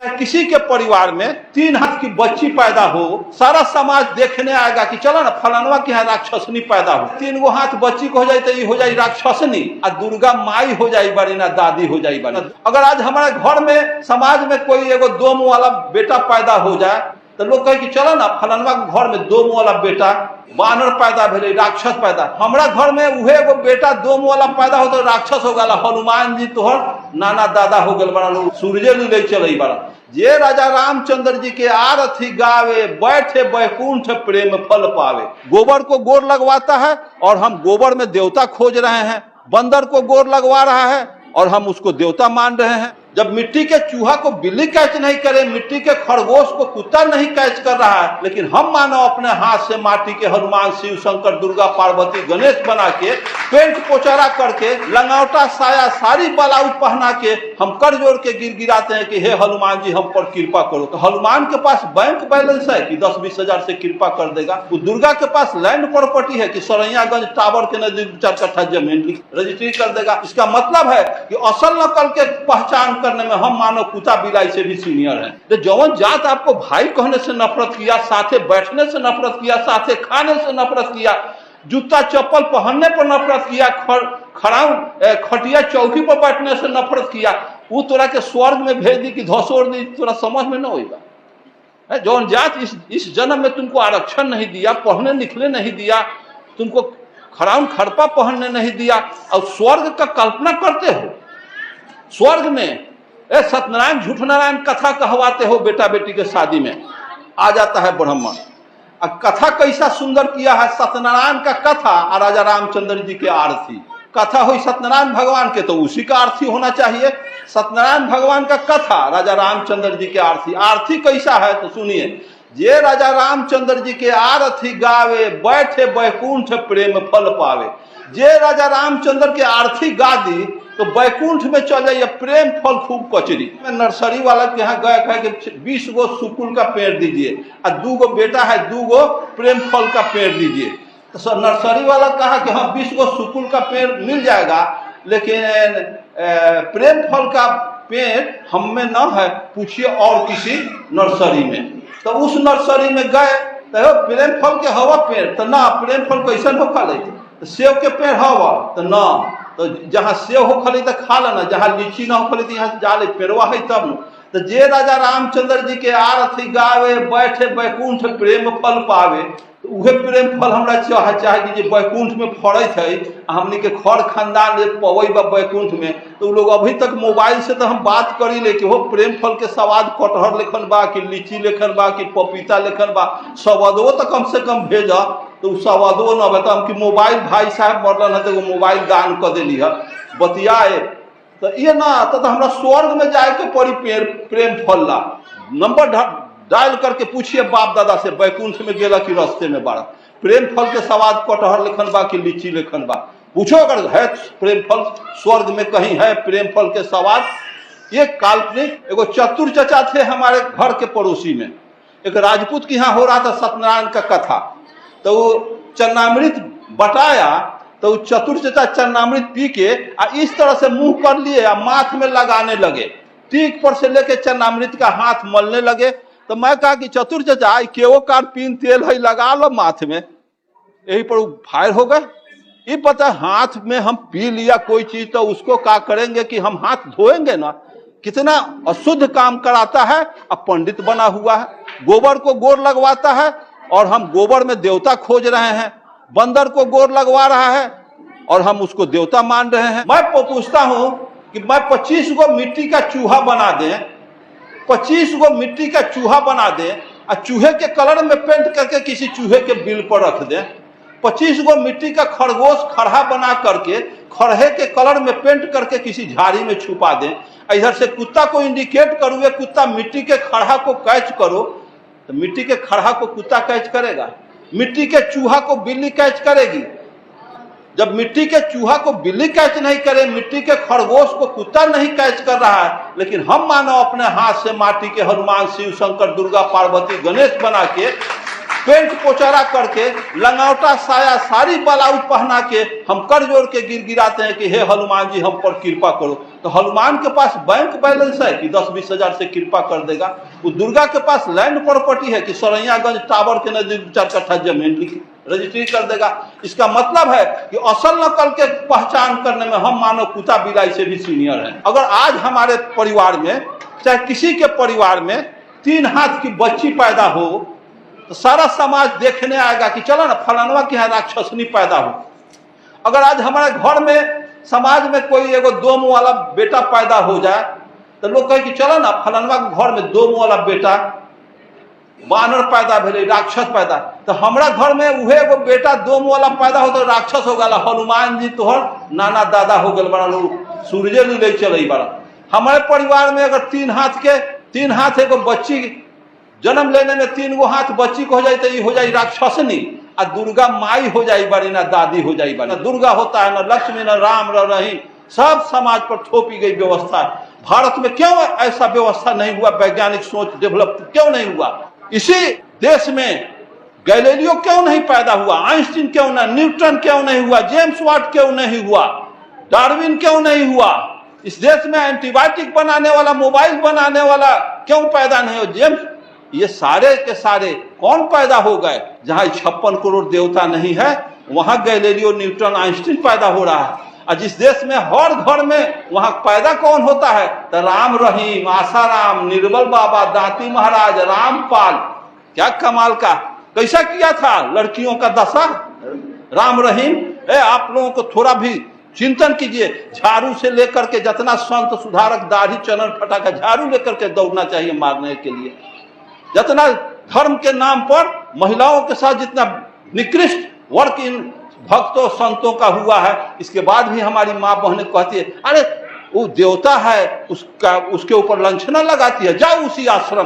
किसी के परिवार में 3 हाथ की बच्ची पैदा हो, सारा समाज देखने आएगा कि चलो ना फलानवा के यहाँ राक्षसनी पैदा हो। 3 गो हाथ बच्ची को हो जाए तो ये हो जाए राक्षसनी, और दुर्गा माई हो जाए बड़ी ना दादी हो जाए बड़ी। अगर आज हमारे घर में समाज में कोई एगो 2 मुंह वाला बेटा पैदा हो जाए तो लोग कहे कि चलो ना फलानवा के घर में 2 मुंह वाला बेटा बानर पैदा भेले, राक्षस पैदा। हमारा घर में उहे एगो बेटा 2 मुंह वाला पैदा हो तो राक्षस हो गया। हनुमान जी तोहर नाना दादा हो गए बड़ा, सूर्य ले चले बड़ा। जे राजा रामचंद्र जी के आरती गावे, बैठे बैकुंठ प्रेम फल पावे। गोबर को गोर लगवाता है और हम गोबर में देवता खोज रहे हैं। बंदर को गोर लगवा रहा है और हम उसको देवता मान रहे हैं। जब मिट्टी के चूहा को बिल्ली कैच नहीं करे, मिट्टी के खरगोश को कुत्ता नहीं कैच कर रहा है, लेकिन हम मानो अपने हाथ से माटी के हनुमान, शिव शंकर, दुर्गा, पार्वती, गणेश बना के पेंट पोचारा करके लंगौटा साया सारी बलाऊ पहना के हम कर जोड़ के गिड़गिड़ाते हैं कि हे हनुमान जी हम पर कृपा करो। तो हनुमान के पास बैंक बैलेंस है कि 10-20 हजार से कृपा कर देगा। तो दुर्गा के पास लैंड प्रॉपर्टी है कि सरैयागंज टावर के नजदीक 4 कट्ठा जमीन रजिस्ट्री कर देगा। इसका मतलब है कि असल नकल के पहचान करने में हम मानो कुत्ता बिलाई से भी सीनियर हैं। तो जवन जात आपको भाई कहने से नफरत किया, साथे बैठने से नफरत किया, साथे खाने से नफरत किया, जूता चप्पल पहनने पर नफरत किया, खटिया चौकी पर बैठने से नफरत किया, वो तोरा के स्वर्ग में भेज दी कि धसोड़ दी, तोरा समझ में न होगा। जौन जात इस जन्म में तुमको आरक्षण नहीं दिया, पढ़ने लिखने नहीं दिया, तुमको खड़पा पहनने नहीं दिया, और स्वर्ग का कल्पना करते हो। स्वर्ग में सत्यनारायण झूठ नारायण कथा कहवाते हो, बेटा बेटी के शादी में आ जाता है ब्राह्मण। अब कथा कैसा सुंदर किया है, सत्यनारायण का कथा और राजा रामचंद्र जी के आरती। कथा हुई सत्यनारायण भगवान के तो उसी का आरती होना चाहिए। सत्यनारायण भगवान का कथा, राजा रामचंद्र जी के आरती। आरती कैसा है तो सुनिए। जे राजा रामचंद्र जी के आरती गावे, बैठे बैकुंठ प्रेम फल पावे। जे राजा रामचंद्र के आरती गा दी तो बैकुंठ में चल जाइए, प्रेम फल खूब कचरी। नर्सरी वाला के यहाँ गए कहे कि 20 गो सुकुल का पेड़ दीजिए और 2 गो बेटा है, 2 गो प्रेम फल का पेड़ दीजिए। तो नर्सरी वाला कहा कि हाँ 20 गो सुकुल का पेड़ मिल जाएगा, लेकिन प्रेम फल का पेड़ हम में न है, पूछिए और किसी नर्सरी में। तो उस नर्सरी में गए तो प्रेम फल के हवा पेड़, तो ना प्रेम फल कैसे हो खा ले, तो सेब के पेड़ हवा, तो ना, तो जहाँ सेब हो खली तो खा लेना, जहाँ लीची ना हो खली तो यहाँ जा ले, पेड़वा है तब न। तो जे राजा रामचंद्र जी के आरती गावे, बैठे बैकुंठ प्रेम फल पावे। तो उहे प्रेम फल हमरा चाहे कि जे बैकुंठ में फड़त है, हमनी के खर खानदान पवई बा बैकुंठ में। तो लोग अभी तक मोबाइल से तो हम बात करी ले कि वो प्रेम फल के स्वाद कटहर लेखन बा कि लीची लेखन बा कि पपीता लेखन बा, स्वादो तो कम से कम भेजा। तो स्वादो न बता हम कि मोबाइल भाई साहब मरल है तो मोबाइल दान कर दिली है बतियाए। तो ये ना तो हमरा स्वर्ग में जाए के पड़ी प्रेम फल ला। नंबर डायल करके पूछिए बाप दादा से, बैकुंठ में गेला कि रास्ते में बाड़ा, प्रेम फल के स्वाद कटहर लेखन बा कि लीची लेखन बा, पूछो अगर है प्रेम फल स्वर्ग में कहीं है प्रेम फल के स्वाद। ये काल्पनिक। एगो चतुर चचा थे हमारे घर के पड़ोसी में, एक राजपूत के यहाँ हो रहा था सत्यनारायण का कथा। तो वो चन्नामृत बटाया, तो चतुर चचा चन्नामृत पी के इस तरह से मुंह कर लिए और माथ में लगाने लगे, टीक पर से लेके चन्नामृत का हाथ मलने लगे। तो मैं कहा कि चतुर चचा केवो कार पीन तेल है लगा लो माथ में, यही पर फायर हो गए। ये पता हाथ में हम पी लिया कोई चीज तो उसको क्या करेंगे कि हम हाथ धोएंगे ना, कितना अशुद्ध काम कराता है। अब पंडित बना हुआ है, गोबर को गोर लगवाता है और हम गोबर में देवता खोज रहे हैं। बंदर को गोर लगवा रहा है और हम उसको देवता मान रहे हैं। मैं पूछता हूं कि मैं 25 गो मिट्टी का चूहा बना दें, 25 गो मिट्टी का चूहा बना दें और चूहे के कलर में पेंट करके किसी चूहे के बिल पर रख दें। 25 गो मिट्टी का खरगोश खड़ा बना करके खड़हे के कलर में पेंट करके किसी झाड़ी में छुपा दें। इधर से कुत्ता को इंडिकेट करूँ, कुत्ता मिट्टी के खड़ा को कैच करो, तो मिट्टी के खड़ा को कुत्ता कैच करेगा, मिट्टी के चूहा को बिल्ली कैच करेगी। जब मिट्टी के चूहा को बिल्ली कैच नहीं करे, मिट्टी के खरगोश को कुत्ता नहीं कैच कर रहा है, लेकिन हम मानो अपने हाथ से माटी के हनुमान, शिव शंकर, दुर्गा, पार्वती, गणेश बना के पेंट पोचारा करके लंगौटा साया सारी बलाउज पहना के हम कर जोड़ के गिराते हैं कि हे हनुमान जी हम पर कृपा करो। तो हनुमान के पास बैंक बैलेंस है कि 10-20 हजार से कृपा कर देगा? वो दुर्गा के पास लैंड प्रॉपर्टी है कि सरैयागंज टावर के नजदीक 4 कट्ठा जमीन रजिस्ट्री कर देगा? इसका मतलब है कि असल नकल के पहचान करने में हम मानव कुत्ता बिलाई से भी सीनियर हैं। अगर आज हमारे परिवार में चाहे किसी के परिवार में 3 हाथ की बच्ची पैदा हो तो सारा समाज देखने आएगा कि चलो ना फलानवा के यहाँ राक्षसनी पैदा हो। अगर आज हमारे घर में समाज में कोई एगो 2 मुंह वाला बेटा पैदा हो जाए तो लोग कहे कि चलो ना फलानवा के घर में 2 मुंह वाला बेटा बानर पैदा भेले, राक्षस पैदा। तो हमारा घर में उहे एगो बेटा 2 मुंह वाला पैदा हो तो राक्षस हो गया। हनुमान जी तोहर नाना दादा हो गए बड़ा, लोग सूर्य ले चले बड़ा। हमारे परिवार में अगर 3 हाथ एगो बच्ची जन्म लेने में 3 गो हाथ बच्ची को हो जाए तो ये हो जाए राक्षसनी, आ दुर्गा माई हो जाई बड़ी ना दादी हो जाई बड़ी। ना दुर्गा होता है, ना लक्ष्मी, ना राम, ना रहीम, सब समाज पर थोपी गई व्यवस्था। भारत में क्यों ऐसा व्यवस्था नहीं हुआ? वैज्ञानिक सोच डेवलप क्यों नहीं हुआ? इसी देश में गैलीलियो क्यों नहीं पैदा हुआ? आइंस्टीन क्यों नहीं, न्यूटन क्यों नहीं हुआ, जेम्स वाट क्यों नहीं हुआ, डार्विन क्यों नहीं हुआ? इस देश में एंटीबायोटिक बनाने वाला, मोबाइल बनाने वाला क्यों पैदा नहीं हो? जेम्स, ये सारे के सारे कौन पैदा हो गए? जहां 56 करोड़ देवता नहीं है वहां गैलीलियो, न्यूटन, आइंस्टीन पैदा हो रहा है। और जिस देश में हर घर में वहां पैदा कौन होता है? तो राम रहीम, आसाराम, निर्बल बाबा, दांती महाराज, रामपाल। क्या कमाल का कैसा किया था लड़कियों का दशा राम रहीम। आप लोगों को थोड़ा भी चिंतन कीजिए। झाड़ू से लेकर के जितना संत सुधारक दाढ़ी चनन फटाका झाड़ू लेकर के दौड़ना चाहिए मारने के लिए। जितना धर्म के नाम पर महिलाओं के साथ जितना निकृष्ट वर्क इन भक्तों संतों का हुआ है, इसके बाद भी हमारी माँ बहनें कहती है अरे वो देवता है, उसके ऊपर लांछना लगाती है, जाओ उसी आश्रम।